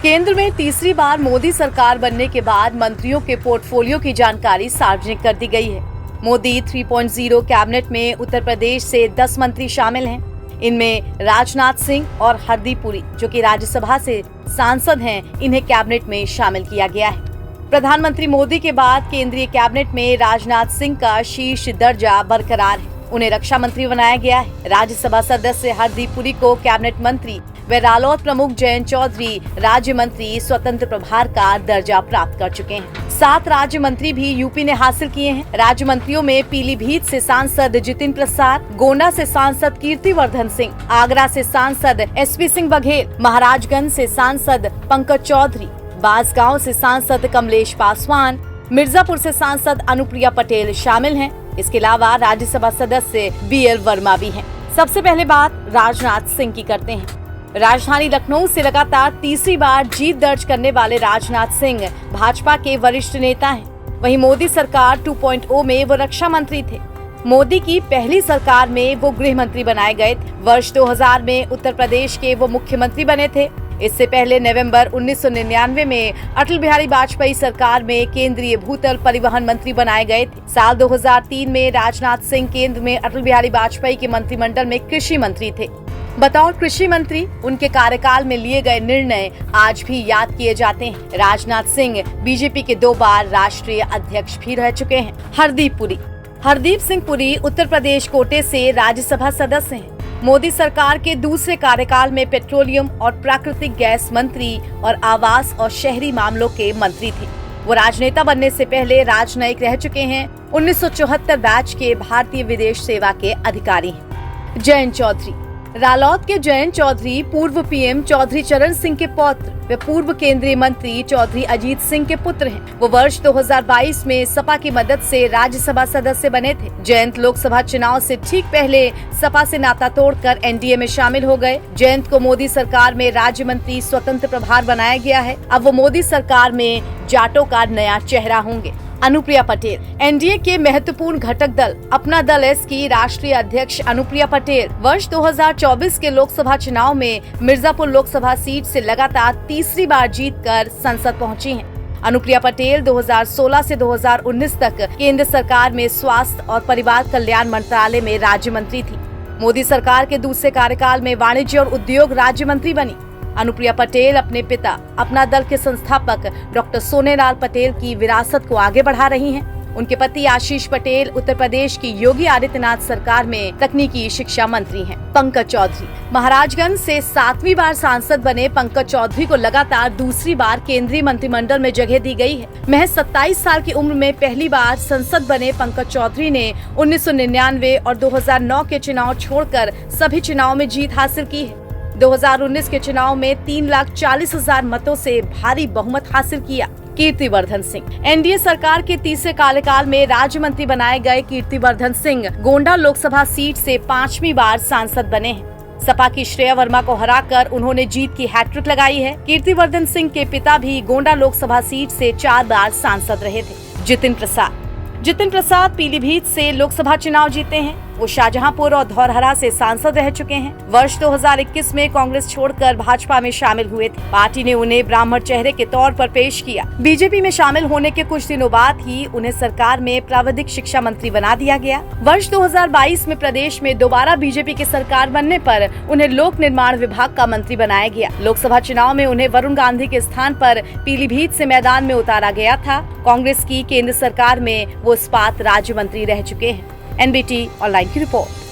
केंद्र में तीसरी बार मोदी सरकार बनने के बाद मंत्रियों के पोर्टफोलियो की जानकारी सार्वजनिक कर दी गई है। मोदी 3.0 कैबिनेट में उत्तर प्रदेश से 10 मंत्री शामिल हैं। इनमें राजनाथ सिंह और हरदीप पुरी, जो कि राज्यसभा से सांसद हैं, इन्हें कैबिनेट में शामिल किया गया है। प्रधानमंत्री मोदी के बाद केंद्रीय कैबिनेट में राजनाथ सिंह का शीर्ष दर्जा बरकरार है। उन्हें रक्षा मंत्री बनाया गया है। राज्यसभा सदस्य हरदीप पुरी को कैबिनेट मंत्री व रालोद प्रमुख जयंत चौधरी राज्य मंत्री स्वतंत्र प्रभार का दर्जा प्राप्त कर चुके हैं। 7 राज्य मंत्री भी यूपी ने हासिल किए हैं। राज्य मंत्रियों में पीलीभीत से सांसद जितिन प्रसाद, गोंडा से सांसद कीर्तिवर्धन सिंह, आगरा से सांसद एसपी सिंह बघेल, महाराजगंज से सांसद पंकज चौधरी, बांसगांव से सांसद कमलेश पासवान, मिर्जापुर से सांसद अनुप्रिया पटेल शामिल हैं। इसके अलावा राज्यसभा सदस्य BL वर्मा भी हैं। सबसे पहले बात राजनाथ सिंह की करते हैं। राजधानी लखनऊ से लगातार तीसरी बार जीत दर्ज करने वाले राजनाथ सिंह भाजपा के वरिष्ठ नेता हैं। वहीं मोदी सरकार 2.0 में वो रक्षा मंत्री थे। मोदी की पहली सरकार में वो गृह मंत्री बनाए गए थे। वर्ष 2000 में उत्तर प्रदेश के वो मुख्यमंत्री बने थे। इससे पहले नवंबर 1999 में अटल बिहारी वाजपेयी सरकार में केंद्रीय भूतल परिवहन मंत्री बनाए गए थे। साल 2003 में राजनाथ सिंह केंद्र में अटल बिहारी वाजपेयी के मंत्रिमंडल में कृषि मंत्री थे। बतौर कृषि मंत्री उनके कार्यकाल में लिए गए निर्णय आज भी याद किए जाते हैं। राजनाथ सिंह बीजेपी के 2 बार राष्ट्रीय अध्यक्ष भी रह चुके हैं। हरदीप सिंह पुरी उत्तर प्रदेश कोटे से राज्यसभा सदस्य हैं। मोदी सरकार के दूसरे कार्यकाल में पेट्रोलियम और प्राकृतिक गैस मंत्री और आवास और शहरी मामलों के मंत्री थे। वो राजनेता बनने से पहले राजनयिक रह चुके हैं। 1974 बैच के भारतीय विदेश सेवा के अधिकारी हैं। जयंत चौधरी, रालोद के जयंत चौधरी पूर्व पीएम चौधरी चरण सिंह के पौत्र वे पूर्व केंद्रीय मंत्री चौधरी अजीत सिंह के पुत्र हैं। वो वर्ष 2022 में सपा की मदद से राज्यसभा सदस्य बने थे। जयंत लोकसभा चुनाव से ठीक पहले सपा से नाता तोड़कर एनडीए में शामिल हो गए। जयंत को मोदी सरकार में राज्य मंत्री स्वतंत्र प्रभार बनाया गया है। अब वो मोदी सरकार में जाटों का नया चेहरा होंगे। अनुप्रिया पटेल, एनडीए के महत्वपूर्ण घटक दल अपना दल एस की राष्ट्रीय अध्यक्ष अनुप्रिया पटेल वर्ष 2024 के लोकसभा चुनाव में मिर्जापुर लोकसभा सीट से लगातार तीसरी बार जीतकर संसद पहुंची हैं। अनुप्रिया पटेल 2016 से 2019 तक केंद्र सरकार में स्वास्थ्य और परिवार कल्याण मंत्रालय में राज्य मंत्री थी। मोदी सरकार के दूसरे कार्यकाल में वाणिज्य और उद्योग राज्य मंत्री बनी। अनुप्रिया पटेल अपने पिता अपना दल के संस्थापक डॉक्टर सोनेलाल पटेल की विरासत को आगे बढ़ा रही हैं। उनके पति आशीष पटेल उत्तर प्रदेश की योगी आदित्यनाथ सरकार में तकनीकी शिक्षा मंत्री हैं। पंकज चौधरी, महाराजगंज से 7वीं बार सांसद बने पंकज चौधरी को लगातार दूसरी बार केंद्रीय मंत्रिमंडल में जगह दी गई है। महज 27 साल की उम्र में पहली बार संसद बने पंकज चौधरी ने 1999 और 2009 के चुनाव छोड़कर सभी चुनाव में जीत हासिल की है। 2019 के चुनाव में 3,40,000 मतों से भारी बहुमत हासिल किया। कीर्तिवर्धन सिंह, एनडीए सरकार के तीसरे कार्यकाल में राज्य मंत्री बनाए गए कीर्तिवर्धन सिंह गोंडा लोकसभा सीट से 5वीं बार सांसद बने हैं। सपा की श्रेया वर्मा को हराकर उन्होंने जीत की हैट्रिक लगाई है। कीर्तिवर्धन सिंह के पिता भी गोंडा लोकसभा सीट से 4 बार सांसद रहे थे। जितिन प्रसाद पीलीभीत से लोकसभा चुनाव जीते हैं। वो शाहजहांपुर और धौरहरा से सांसद रह चुके हैं। वर्ष 2021 में कांग्रेस छोड़कर भाजपा में शामिल हुए थे। पार्टी ने उन्हें ब्राह्मण चेहरे के तौर पर पेश किया। बीजेपी में शामिल होने के कुछ दिनों बाद ही उन्हें सरकार में प्राविधिक शिक्षा मंत्री बना दिया गया। वर्ष 2022 में प्रदेश में दोबारा बीजेपी की सरकार बनने पर उन्हें लोक निर्माण विभाग का मंत्री बनाया गया। लोकसभा चुनाव में उन्हें वरुण गांधी के स्थान पर पीलीभीत से मैदान में उतारा गया था। कांग्रेस की केंद्र सरकार में वो इस्पात राज्य मंत्री रह चुके हैं। एनबीटी ऑनलाइन की रिपोर्ट।